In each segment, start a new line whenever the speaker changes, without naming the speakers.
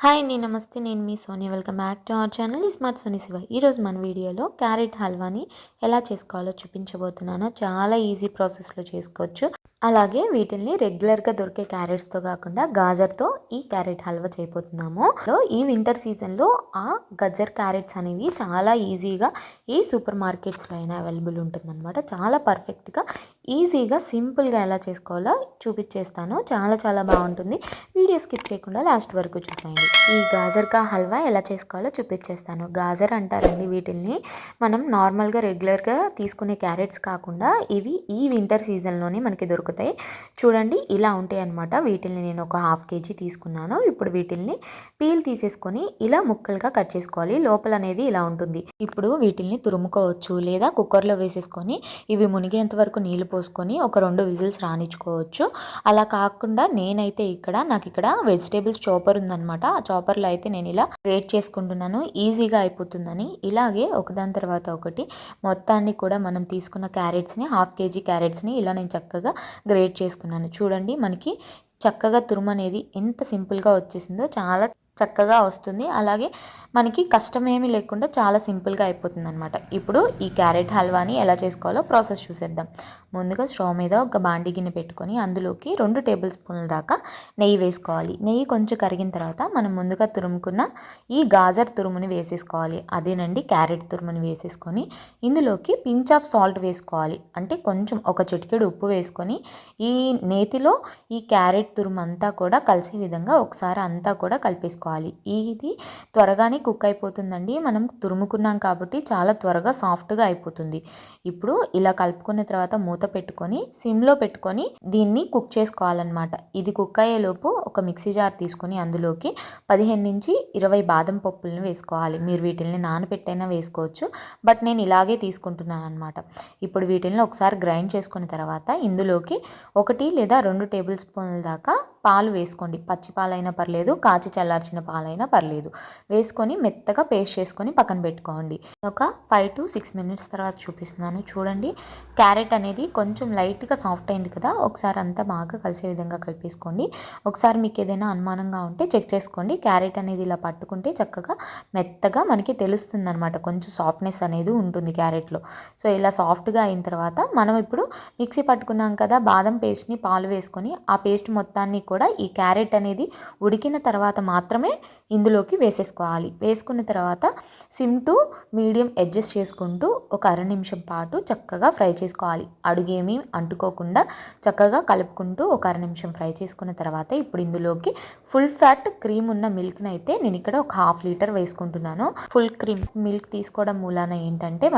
Hi అండి. నమస్తే. నేను మీ Soni. Welcome back to our channel smart Soni Shiva. ఈరోజు మన వీడియోలో క్యారెట్ హల్వాని ఎలా చేసుకోవాలో చూపించబోతున్నాను. చాలా ఈజీ ప్రాసెస్లో చేసుకోవచ్చు. అలాగే వీటిల్ని రెగ్యులర్గా దొరికే క్యారెట్స్తో కాకుండా గాజర్తో ఈ క్యారెట్ హల్వా చేయబోతున్నాము. ఈ వింటర్ సీజన్లో ఆ గజర్ క్యారెట్స్ అనేవి చాలా ఈజీగా ఈ సూపర్ మార్కెట్స్లో అయినా అవైలబుల్ ఉంటుందన్నమాట. చాలా పర్ఫెక్ట్గా ఈజీగా సింపుల్గా ఎలా చేసుకోవాలో చూపించేస్తాను. చాలా చాలా బాగుంటుంది. వీడియో స్కిప్ చేయకుండా లాస్ట్ వరకు చూసేయండి. ఈ గాజర్ కా హల్వా ఎలా చేసుకోవాలో చూపించేస్తాను. గాజర్ అంటారండి వీటిల్ని. మనం నార్మల్గా రెగ్యులర్గా తీసుకునే క్యారెట్స్ కాకుండా ఇవి ఈ వింటర్ సీజన్లోనే మనకి దొరుకుతాయి. చూడండి, ఇలా ఉంటాయి అన్నమాట. వీటిల్ని నేను ఒక 1/2 kg తీసుకున్నాను. ఇప్పుడు వీటిల్ని పీల్ తీసేసుకొని ఇలా ముక్కలుగా కట్ చేసుకోవాలి. లోపల అనేది ఇలా ఉంటుంది. ఇప్పుడు వీటిల్ని తురుముకోవచ్చు లేదా కుక్కర్లో వేసేసుకొని ఇవి మునిగేంత వరకు నీళ్లు పోసుకొని ఒక 2 విజిల్స్ రానిచ్చుకోవచ్చు. అలా కాకుండా నాకు ఇక్కడ వెజిటేబుల్స్ చాపర్ ఉందన్నమాట. ఆ చాపర్లో అయితే నేను ఇలా గ్రేట్ చేసుకుంటున్నాను, ఈజీగా అయిపోతుందని. ఇలాగే ఒకదాని తర్వాత ఒకటి మొత్తాన్ని కూడా మనం తీసుకున్న క్యారెట్స్ని 1/2 kg క్యారెట్స్ని ఇలా నేను చక్కగా గ్రేట్ చేసుకున్నాను. చూడండి, మనకి చక్కగా తురుము అనేది ఎంత సింపుల్గా వచ్చేసిందో, చాలా చక్కగా వస్తుంది. అలాగే మనకి కష్టమేమీ లేకుండా చాలా సింపుల్గా అయిపోతుంది అనమాట. ఇప్పుడు ఈ క్యారెట్ హల్వాని ఎలా చేసుకోవాలో ప్రాసెస్ చూసేద్దాం. ముందుగా స్టవ్ మీద ఒక బాండి గిన్నె పెట్టుకొని అందులోకి 2 టేబుల్ స్పూన్ల దాకా నెయ్యి వేసుకోవాలి. నెయ్యి కొంచెం కరిగిన తర్వాత మనం ముందుగా తురుముకున్న ఈ గాజర్ తురుముని వేసేసుకోవాలి. అదేనండి క్యారెట్ తురుముని వేసేసుకొని ఇందులోకి పించ్ ఆఫ్ సాల్ట్ వేసుకోవాలి. అంటే కొంచెం ఒక చిటికెడు ఉప్పు వేసుకొని ఈ నేతిలో ఈ క్యారెట్ తురుము అంతా కూడా కలిసే విధంగా ఒకసారి అంతా కూడా కలిపేసుకోవాలి. ఇది త్వరగానే కుక్ అయిపోతుందండి. మనం తురుముకున్నాం కాబట్టి చాలా త్వరగా సాఫ్ట్గా అయిపోతుంది. ఇప్పుడు ఇలా కలుపుకున్న తర్వాత మూత పెట్టుకొని సిమ్లో పెట్టుకొని దీన్ని కుక్ చేసుకోవాలన్నమాట. ఇది కుక్ అయ్యేలోపు ఒక మిక్సీ జార్ తీసుకొని అందులోకి 15 నుంచి 20 బాదం పప్పులను వేసుకోవాలి. మీరు వీటిని నానబెట్టైనా వేసుకోవచ్చు, బట్ నేను ఇలాగే తీసుకుంటున్నాను అనమాట. ఇప్పుడు వీటిని ఒకసారి గ్రైండ్ చేసుకున్న తర్వాత ఇందులోకి 1 లేదా 2 టేబుల్ స్పూన్ల దాకా పాలు వేసుకోండి. పచ్చి పాలైనా పర్లేదు, కాచి చల్లార్చిన పాలైనా పర్లేదు. వేసుకొని మెత్తగా పేస్ట్ చేసుకొని పక్కన పెట్టుకోండి. ఒక 5 to 6 మినిట్స్ తర్వాత చూపిస్తున్నాను. చూడండి, క్యారెట్ అనేది కొంచెం లైట్గా సాఫ్ట్ అయింది కదా. ఒకసారి అంతా బాగా కలిసే విధంగా కలిపేసుకోండి. ఒకసారి మీకు ఏదైనా అనుమానంగా ఉంటే చెక్ చేసుకోండి. క్యారెట్ అనేది ఇలా పట్టుకుంటే చక్కగా మెత్తగా మనకి తెలుస్తుంది అనమాట. కొంచెం సాఫ్ట్నెస్ అనేది ఉంటుంది క్యారెట్లో. సో ఇలా సాఫ్ట్గా అయిన తర్వాత మనం ఇప్పుడు మిక్సీ పట్టుకున్నాం కదా బాదం పేస్ట్ని, పాలు వేసుకొని ఆ పేస్ట్ మొత్తాన్ని కూడా ఈ క్యారెట్ అనేది ఉడికిన తర్వాత మాత్రమే ఇందులోకి వేసేసుకోవాలి. వేసుకున్న తర్వాత సిమ్ టు మీడియం అడ్జస్ట్ చేసుకుంటూ ఒక 1/2 నిమిషం పాటు చక్కగా ఫ్రై చేసుకోవాలి. అడుగేమీ అంటుకోకుండా చక్కగా కలుపుకుంటూ ఒక 1/2 నిమిషం ఫ్రై చేసుకున్న తర్వాత ఇప్పుడు ఇందులోకి ఫుల్ ఫ్యాట్ క్రీమ్ ఉన్న మిల్క్ని అయితే నేను ఇక్కడ ఒక 1/2 లీటర్ వేసుకుంటున్నాను. ఫుల్ క్రీమ్ మిల్క్ తీసుకోవడం మూలాన ఏంటంటే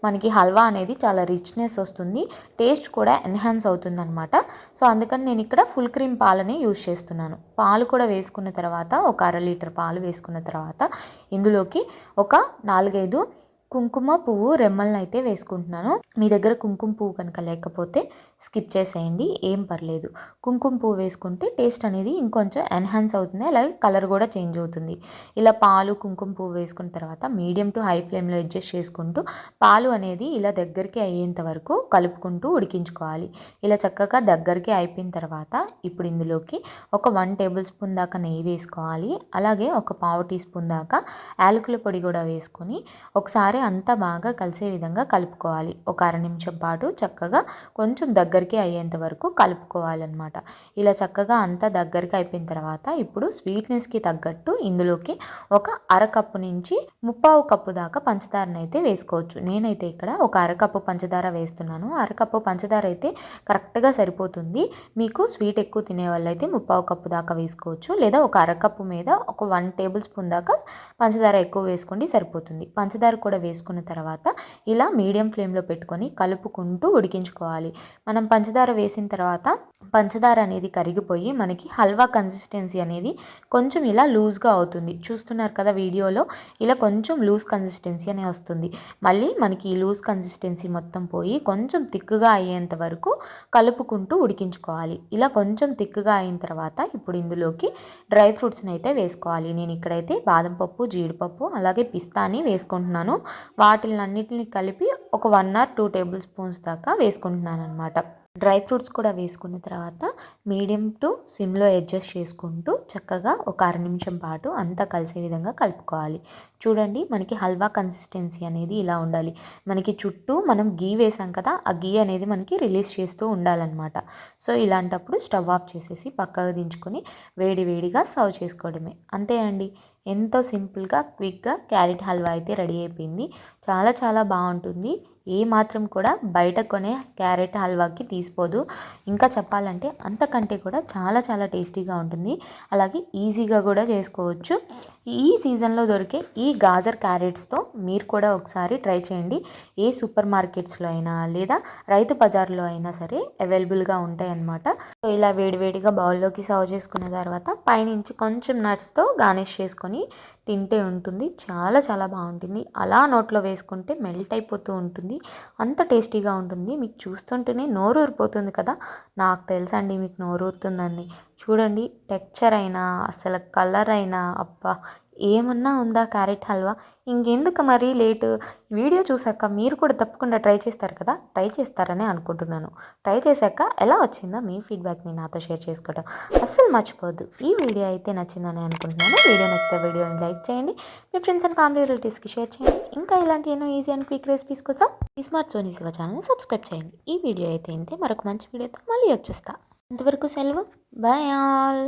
మనకి హల్వా అనేది చాలా రిచ్నెస్ వస్తుంది, టేస్ట్ కూడా ఎన్హాన్స్ అవుతుంది అనమాట. సో అందుకని నేను ఇక్కడ ఫుల్ క్రీమ్ పాలని యూజ్ చేస్తున్నాను. పాలు కూడా వేసుకున్న తర్వాత ఒక 1/2 లీటర్ పాలు వేసుకున్న తర్వాత ఇందులోకి ఒక 4-5 కుంకుమ పువ్వు రెమ్మలను అయితే వేసుకుంటున్నాను. మీ దగ్గర కుంకుమ పువ్వు కనుక లేకపోతే స్కిప్ చేసేయండి, ఏం పర్లేదు. కుంకుమ పువ్వు వేసుకుంటే టేస్ట్ అనేది ఇంకొంచెం ఎన్హాన్స్ అవుతుంది, అలాగే కలర్ కూడా చేంజ్ అవుతుంది. ఇలా పాలు కుంకుమ పువ్వు వేసుకున్న తర్వాత మీడియం టు హై ఫ్లేమ్లో అడ్జస్ట్ చేసుకుంటూ పాలు అనేది ఇలా దగ్గరికి అయ్యేంత వరకు కలుపుకుంటూ ఉడికించుకోవాలి. ఇలా చక్కగా దగ్గరికి అయిపోయిన తర్వాత ఇప్పుడు ఇందులోకి ఒక 1 టేబుల్ స్పూన్ దాకా నెయ్యి వేసుకోవాలి. అలాగే ఒక 1/2 టీ స్పూన్ దాకా యాలకుల పొడి కూడా వేసుకొని ఒకసారి అంతా బాగా కలిసే విధంగా కలుపుకోవాలి. ఒక 1/2 నిమిషం పాటు చక్కగా కొంచెం దగ్గరికి అయ్యేంత వరకు కలుపుకోవాలన్నమాట. ఇలా చక్కగా అంతా దగ్గరికి అయిపోయిన తర్వాత ఇప్పుడు స్వీట్నెస్కి తగ్గట్టు ఇందులోకి ఒక 1/2 కప్పు నుంచి 3/4 కప్పు దాకా పంచదారని అయితే వేసుకోవచ్చు. నేనైతే ఇక్కడ ఒక 1/2 కప్పు పంచదార వేస్తున్నాను. 1/2 కప్పు పంచదార అయితే కరెక్ట్గా సరిపోతుంది. మీకు స్వీట్ ఎక్కువ తినే వాళ్ళు అయితే 3/4 కప్పు దాకా వేసుకోవచ్చు, లేదా ఒక 1/2 కప్పు మీద ఒక 1 టేబుల్ స్పూన్ దాకా పంచదార ఎక్కువ వేసుకోండి, సరిపోతుంది. పంచదార కూడా వేసుకున్న తర్వాత ఇలా మీడియం ఫ్లేమ్లో పెట్టుకొని కలుపుకుంటూ ఉడికించుకోవాలి. మనం పంచదార వేసిన తర్వాత పంచదార అనేది కరిగిపోయి మనకి హల్వా కన్సిస్టెన్సీ అనేది కొంచెం ఇలా లూజ్గా అవుతుంది. చూస్తున్నారు కదా వీడియోలో, ఇలా కొంచెం లూజ్ కన్సిస్టెన్సీ అనే వస్తుంది. మళ్ళీ మనకి ఈ లూజ్ కన్సిస్టెన్సీ మొత్తం పోయి కొంచెం థిక్గా అయ్యేంత వరకు కలుపుకుంటూ ఉడికించుకోవాలి. ఇలా కొంచెం థిక్గా అయిన తర్వాత ఇప్పుడు ఇందులోకి డ్రై ఫ్రూట్స్ని అయితే వేసుకోవాలి. నేను ఇక్కడైతే బాదం పప్పు, జీడిపప్పు అలాగే పిస్తాని వేసుకుంటున్నాను. వాటిలన్నిటిని కలిపి ఒక 1 or 2 టేబుల్ స్పూన్స్ దాకా వేసుకుంటున్నాను అనమాట. డ్రై ఫ్రూట్స్ కూడా వేసుకున్న తర్వాత మీడియం టు సిమ్లో అడ్జస్ట్ చేసుకుంటూ చక్కగా ఒక అర నిమిషం పాటు అంతా కలిసే విధంగా కలుపుకోవాలి. చూడండి, మనకి హల్వా కన్సిస్టెన్సీ అనేది ఇలా ఉండాలి. మనకి చుట్టూ మనం గీ వేసాం కదా, ఆ గీ అనేది మనకి రిలీజ్ చేస్తూ ఉండాలన్నమాట. సో ఇలాంటప్పుడు స్టవ్ ఆఫ్ చేసేసి పక్కకు దించుకొని వేడి వేడిగా సర్వ్ చేసుకోవడమే. అంతే అండి. ఎంతో సింపుల్గా క్విక్గా క్యారెట్ హల్వా అయితే రెడీ అయిపోయింది. చాలా చాలా బాగుంటుంది. ఏ మాత్రం కూడా బయట కొనే క్యారెట్ హల్వాకి తీసిపోదు. ఇంకా చెప్పాలంటే అంతకంటే కూడా చాలా చాలా టేస్టీగా ఉంటుంది. అలాగే ఈజీగా కూడా చేసుకోవచ్చు. ఈ సీజన్లో దొరికే ఈ గాజర్ క్యారెట్స్తో మీరు కూడా ఒకసారి ట్రై చేయండి. ఏ సూపర్ మార్కెట్స్లో అయినా లేదా రైతు బజార్లో అయినా సరే అవైలబుల్గా ఉంటాయన్నమాట. సో ఇలా వేడివేడిగా బౌల్లోకి సర్వ్ చేసుకున్న తర్వాత పైనుంచి కొంచెం నట్స్తో గార్నిష్ చేసుకొని తింటే ఉంటుంది. చాలా చాలా బాగుంటుంది. అలా నోట్లో వేసుకుంటే మెల్ట్ అయిపోతూ ఉంటుంది. అంత టేస్టీగా ఉంటుంది. మీకు చూస్తుంటేనే నోరు ఊరిపోతుంది కదా. నాకు తెలుసండి మీకు నోరు ఊరుతుందండి. చూడండి, టెక్చర్ అయినా అసలు కలర్ అయినా అబ్బా ఏమన్నా ఉందా క్యారెట్ హల్వా. ఇంకెందుకు మరి లేటు, వీడియో చూసాక మీరు కూడా తప్పకుండా ట్రై చేస్తారు కదా. ట్రై చేస్తారని అనుకుంటున్నాను. ట్రై చేశాక ఎలా వచ్చిందో మీ ఫీడ్బ్యాక్ని నాతో షేర్ చేసుకోవడం అస్సలు మర్చిపోవద్దు. ఈ వీడియో అయితే నచ్చిందని అనుకుంటున్నాను. వీడియో నచ్చితే వీడియోని లైక్ చేయండి. మీ ఫ్రెండ్స్ అండ్ ఫ్యామిలీ రిలేటివ్స్కి షేర్ చేయండి. ఇంకా ఇలాంటి ఎన్నో ఈజీ అండ్ క్విక్ రెసిపీస్ కోసం స్మార్ట్ సోనీ శివ ఛానల్ని సబ్స్క్రైబ్ చేయండి. ఈ వీడియో అయితే ఇంతే. మరొక మంచి వీడియోతో మళ్ళీ వచ్చేస్తా. అంతవరకు సెలవు. Bye all.